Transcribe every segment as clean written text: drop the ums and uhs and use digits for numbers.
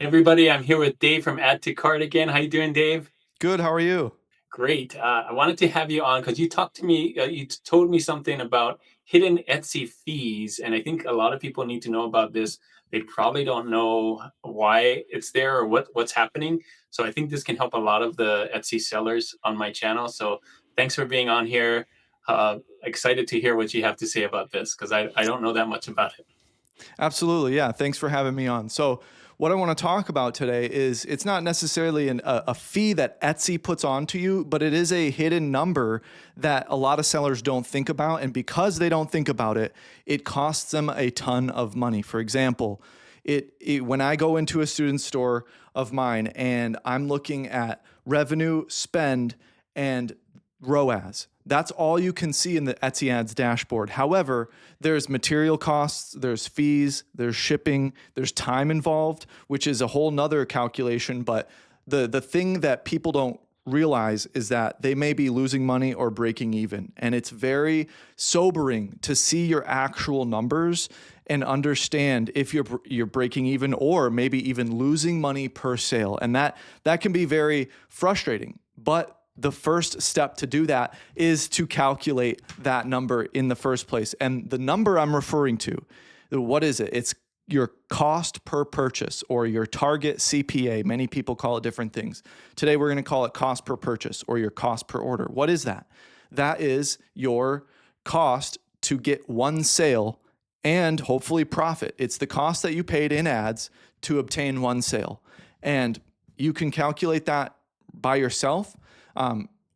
Everybody, I'm here with Dave from Add to Cart again. How you doing, Dave? Good. How are you? Great. I wanted to have you on because you talked to me. Told me something about hidden Etsy fees, and I think a lot of people need to know about this. They probably don't know why it's there or what's happening. So I think this can help a lot of the Etsy sellers on my channel. So thanks for being on here. Excited to hear what you have to say about this because I don't know that much about it. Absolutely. Yeah. Thanks for having me on. So, what I want to talk about today is it's not necessarily a fee that Etsy puts onto you, but it is a hidden number that a lot of sellers don't think about. And because they don't think about it, it costs them a ton of money. For example, when I go into a student store of mine and I'm looking at revenue, spend, and ROAS. That's all you can see in the Etsy Ads dashboard. However, there's material costs, there's fees, there's shipping, there's time involved, which is a whole nother calculation. But the thing that people don't realize is that they may be losing money or breaking even. And it's very sobering to see your actual numbers and understand if you're breaking even or maybe even losing money per sale. And that can be very frustrating. But the first step to do that is to calculate that number in the first place. And the number I'm referring to, what is it? It's your cost per purchase or your target CPA. Many people call it different things. Today, we're going to call it cost per purchase or your cost per order. What is that? That is your cost to get one sale and hopefully profit. It's the cost that you paid in ads to obtain one sale. And you can calculate that by yourself.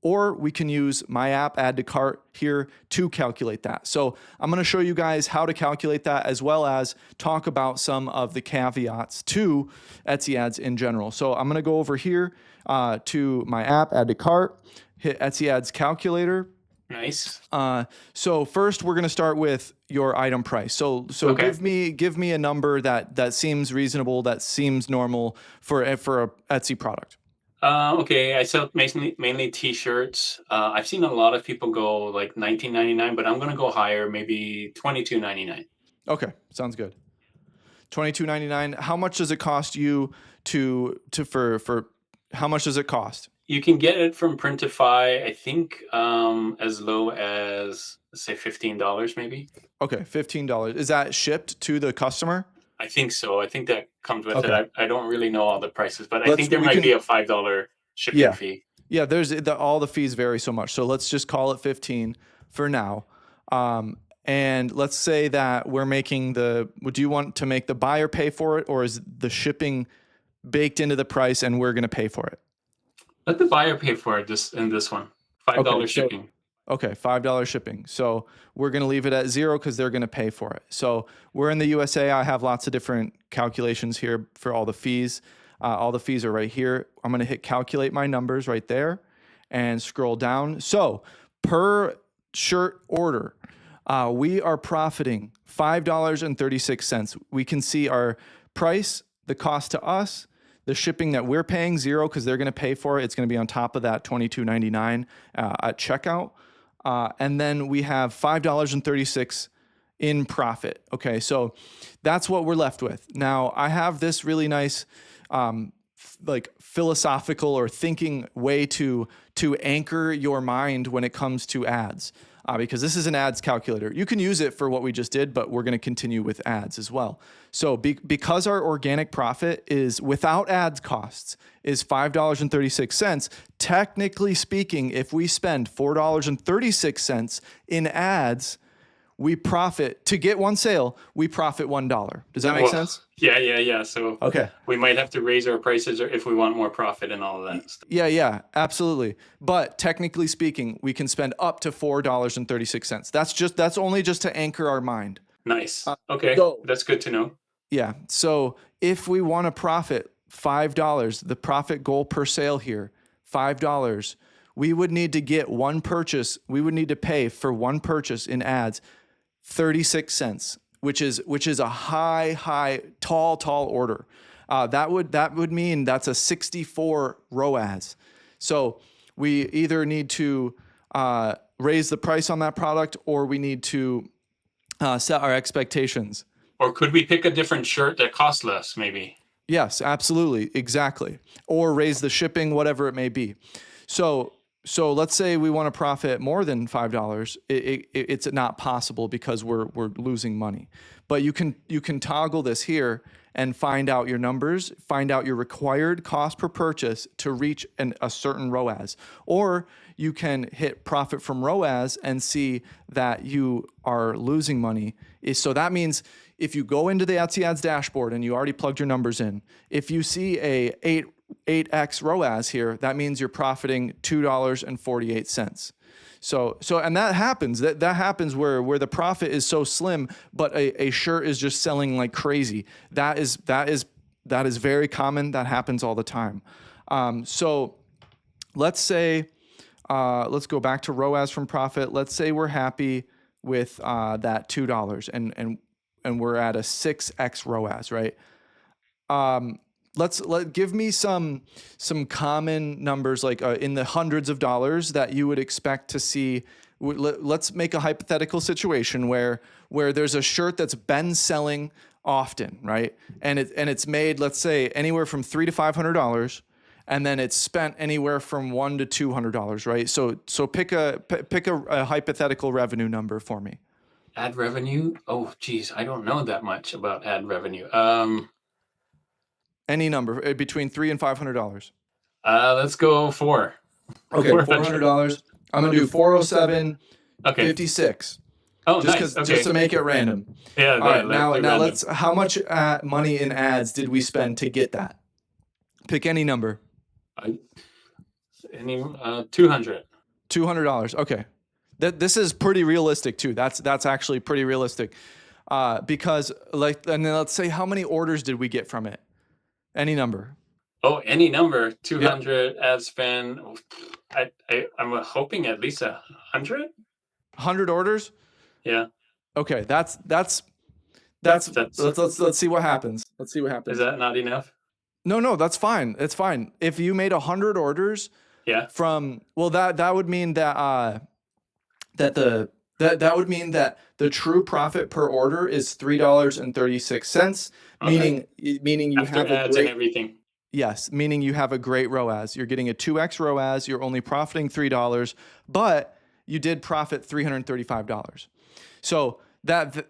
Or we can use my app, Add to Cart, here to calculate that. So I'm going to show you guys how to calculate that as well as talk about some of the caveats to Etsy ads in general. So I'm going to go over here to my app, Add to Cart, hit Etsy ads calculator. Nice. So first we're going to start with your item price. So Okay. give me a number that seems reasonable, that seems normal for a Etsy product. Okay, I sell mainly t-shirts. I've seen a lot of people go like 19.99, but I'm gonna go higher, maybe 22.99. Okay, sounds good. $22.99. How much does it cost you for how much does it cost? You can get it from Printify, I think, as low as let's say $15 maybe. Okay, $15. Is that shipped to the customer? I think so. I think that comes with it. Okay. I don't really know all the prices, but I Let's think there we might can be a $5 shipping Yeah. fee. Yeah, all the fees vary so much. So let's just call it 15 for now. And let's say that we're making do you want to make the buyer pay for it or is the shipping baked into the price and we're going to pay for it? Let the buyer pay for it in this one. Okay, $5 shipping. Okay, $5 shipping. So we're going to leave it at 0 because they're going to pay for it. So we're in the USA. I have lots of different calculations here for all the fees. All the fees are right here. I'm going to hit calculate my numbers right there and scroll down. So per shirt order, we are profiting $5.36. We can see our price, the cost to us, the shipping that we're paying 0 because they're going to pay for it. It's going to be on top of that $22.99 at checkout. And then we have $5.36 in profit. Okay, so that's what we're left with. Now, I have this really nice like philosophical or thinking way to anchor your mind when it comes to ads. Because this is an ads calculator. You can use it for what we just did, but we're going to continue with ads as well. So because our organic profit is without ads costs is $5.36, technically speaking, if we spend $4.36 in ads, we profit to get one sale, we profit $1. Does that make sense? Yeah. So Okay. we might have to raise our prices if we want more profit and all of that stuff. Yeah, absolutely. But technically speaking, we can spend up to $4.36. That's only just to anchor our mind. Nice. Okay, So that's good to know. yeah. So if we want to profit $5, the profit goal per sale here, $5, we would need to get one purchase. We would need to pay for one purchase in ads 36 cents, which is a tall order. That would mean that's a 64 ROAS. So we either need to raise the price on that product or we need to set our expectations. Or could we pick a different shirt that costs less, maybe? Yes, absolutely. Exactly. Or raise the shipping, whatever it may be. So, so let's say we want to profit more than $5. It's not possible because we're losing money. But you can toggle this here and find out your numbers, find out your required cost per purchase to reach a certain ROAS. Or you can hit profit from ROAS and see that you are losing money. So that means if you go into the Etsy Ads dashboard and you already plugged your numbers in, if you see a 8x ROAS here, that means you're profiting $2.48. So and that happens. That happens where the profit is so slim, but a shirt is just selling like crazy. That is very common. That happens all the time. So let's say let's go back to ROAS from profit. Let's say we're happy with that $2 and we're at a 6x ROAS, right? Give me some common numbers like in the hundreds of dollars that you would expect to see. Let's make a hypothetical situation where there's a shirt that's been selling often, right? And it's made, let's say, anywhere from $300 to $500, and then it's spent anywhere from $100 to $200, right? So pick a hypothetical revenue number for me. Ad revenue? Oh, geez, I don't know that much about ad revenue. Any number between $300 and $500. Let's go 4. Okay, $400. I'm gonna do 407. Okay. 56. Oh, just nice. Okay. just to make it random. Yeah. All right. Now let's. How much money in ads did we spend to get that? Pick any number. Any $200. $200. Okay. This is pretty realistic too. That's actually pretty realistic. Because and then let's say how many orders did we get from it? Any number. Oh, any number. 200 ad spend. I'm hoping at least 100. 100 orders. Yeah. Okay. That's let's see what happens. Let's see what happens. Is that not enough? No, that's fine. It's fine. If you made 100 orders, yeah. That would mean that that would mean that the true profit per order is $3.36, Okay. meaning you After have ads and everything. Yes, meaning you have a great ROAS. You're getting a 2x ROAS. You're only profiting $3, but you did profit $335. So that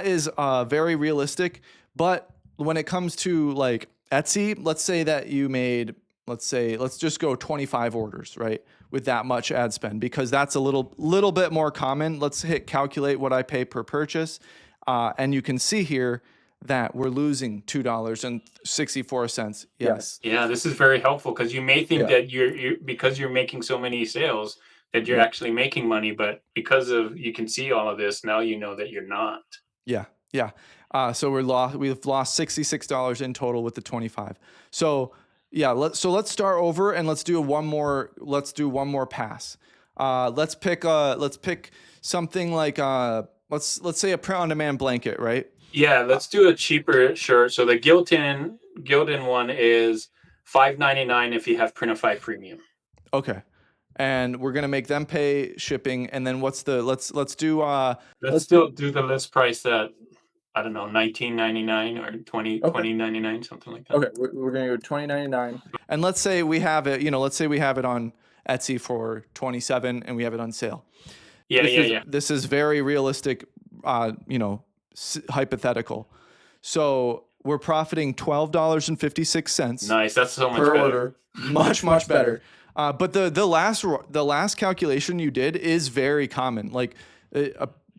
is very realistic. But when it comes to like Etsy, let's say that you made, let's just go 25 orders, right? With that much ad spend, because that's a little bit more common. Let's hit calculate what I pay per purchase. And you can see here that we're losing $2.64. Yes. Yeah, this is very helpful because you may think that you're because you're making so many sales that you're actually making money, but because of you can see all of this, now you know that you're not. Yeah. So we've lost $66 in total with the 25. So yeah, let's start over and let's do one more pass. Let's pick something like let's say a print on demand blanket, right? Yeah, let's do a cheaper shirt. So the Gildan one is $5.99 if you have Printify Premium. Okay. And we're gonna make them pay shipping, and then let's still do the list price at I don't know, $19.99 or $20.99, something like that. Okay, we're gonna go $20.99, and let's say we have it. Let's say we have it on Etsy for $27, and we have it on sale. Yeah. This is very realistic. Hypothetical. So we're profiting $12.56. Nice, that's so much per better. Order. Much better. But the last calculation you did is very common. Like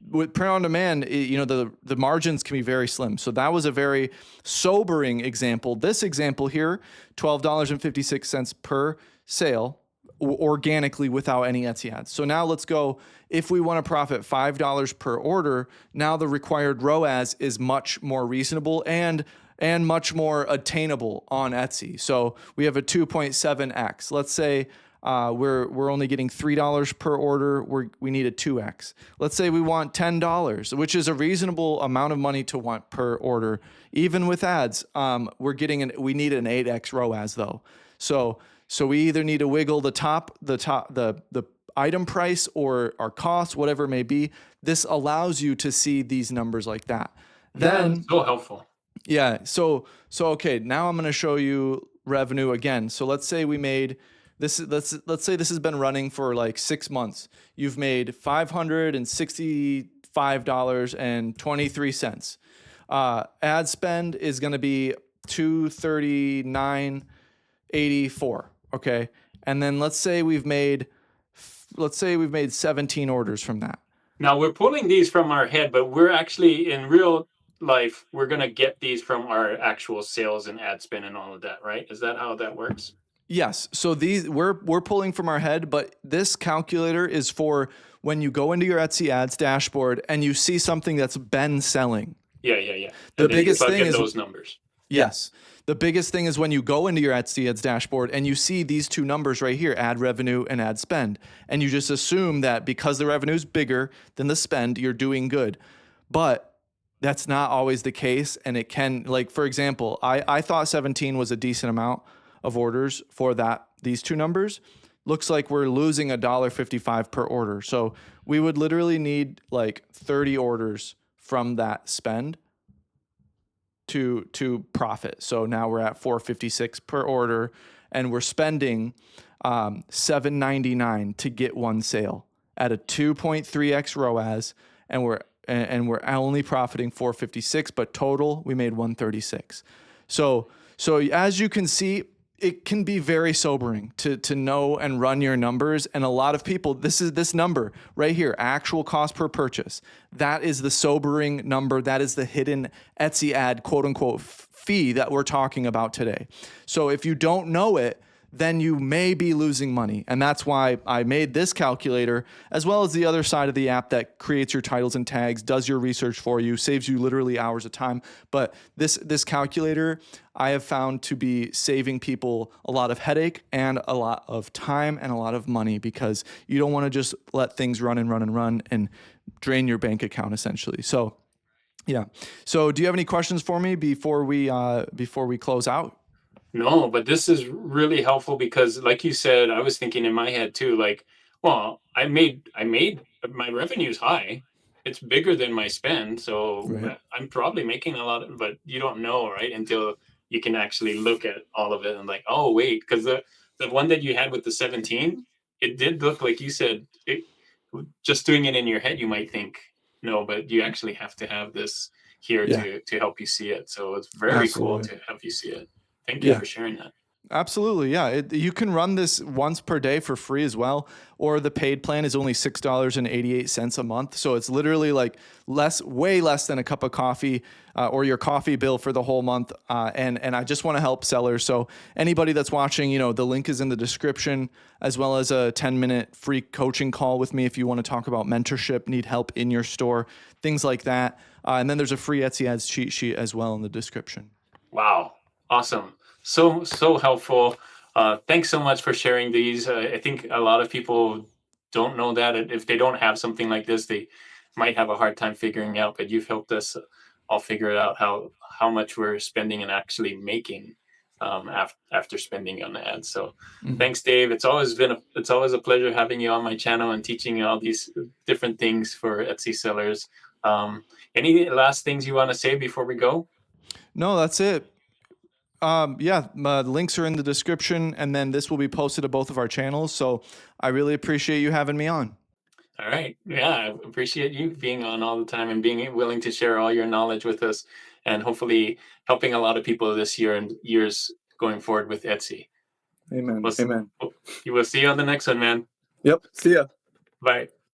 with print on demand, the margins can be very slim. So that was a very sobering example. This example here, $12.56 per sale, organically without any Etsy ads. So now let's go. If we want to profit $5 per order, now the required ROAS is much more reasonable and much more attainable on Etsy. So we have a 2.7x. Let's say we're only getting $3 per order. We need a 2x. Let's say we want $10, which is a reasonable amount of money to want per order. Even with ads, we need an 8x ROAS though. So we either need to wiggle the item price or our cost, whatever it may be. This allows you to see these numbers like that. Then so helpful. Yeah. So okay, now I'm going to show you revenue again. So let's say we made this. Let's say this has been running for like 6 months. You've made $565.23. Ad spend is going to be $239.84. Okay, and then let's say we've made 17 orders from that. Now we're pulling these from our head, but we're actually in real life, we're going to get these from our actual sales and ad spend and all of that, right? Is that how that works? Yes. So these we're pulling from our head, but this calculator is for when you go into your Etsy ads dashboard and you see something that's been selling. Yeah. The And then you biggest plug thing in is those numbers. yes. The biggest thing is when you go into your Etsy ads dashboard and you see these two numbers right here, ad revenue and ad spend, and you just assume that because the revenue is bigger than the spend, you're doing good. But that's not always the case. And it can, like, for example, I thought 17 was a decent amount of orders for these two numbers. Looks like we're losing $1.55 per order. So we would literally need like 30 orders from that spend to profit. So now we're at $4.56 per order, and we're spending $7.99 to get one sale at a 2.3x ROAS, and we're only profiting $4.56, but total we made $1.36. So as you can see, it can be very sobering to know and run your numbers. And a lot of people, this number right here, actual cost per purchase, that is the sobering number. That is the hidden Etsy ad, quote unquote, fee that we're talking about today. So if you don't know it, then you may be losing money. And that's why I made this calculator, as well as the other side of the app that creates your titles and tags, does your research for you, saves you literally hours of time. But this calculator I have found to be saving people a lot of headache and a lot of time and a lot of money, because you don't want to just let things run and drain your bank account essentially. So yeah. So do you have any questions for me before we close out? No, but this is really helpful because, like you said, I was thinking in my head too, like, well, I made my revenue's high. It's bigger than my spend, so Right. I'm probably making a lot of, but you don't know, right? Until you can actually look at all of it and like, oh, wait, because the one that you had with the 17, it did look like you said it, just doing it in your head, you might think, no, but you actually have to have this here Yeah, to help you see it. So it's very cool absolutely. to have you see it. Thank you Yeah. for sharing that. Absolutely, yeah. You can run this once per day for free as well, or the paid plan is only $6.88 a month. So it's literally like way less than a cup of coffee or your coffee bill for the whole month. And I just want to help sellers. So anybody that's watching, the link is in the description, as well as a 10-minute free coaching call with me if you want to talk about mentorship, need help in your store, things like that. And then there's a free Etsy ads cheat sheet as well in the description. Wow. Awesome. So helpful. Thanks so much for sharing these. I think a lot of people don't know that. If they don't have something like this, they might have a hard time figuring out, but you've helped us all figure it out how much we're spending and actually making after spending on the ads. So Mhm. thanks, Dave. It's always a pleasure having you on my channel and teaching you all these different things for Etsy sellers. Any last things you want to say before we go? No, that's it. Yeah, the links are in the description, and then this will be posted to both of our channels. So I really appreciate you having me on. All right. Yeah, I appreciate you being on all the time and being willing to share all your knowledge with us, and hopefully helping a lot of people this year and years going forward with Etsy. Amen. We'll, Amen. you will see you on the next one, man. Yep. See ya. Bye.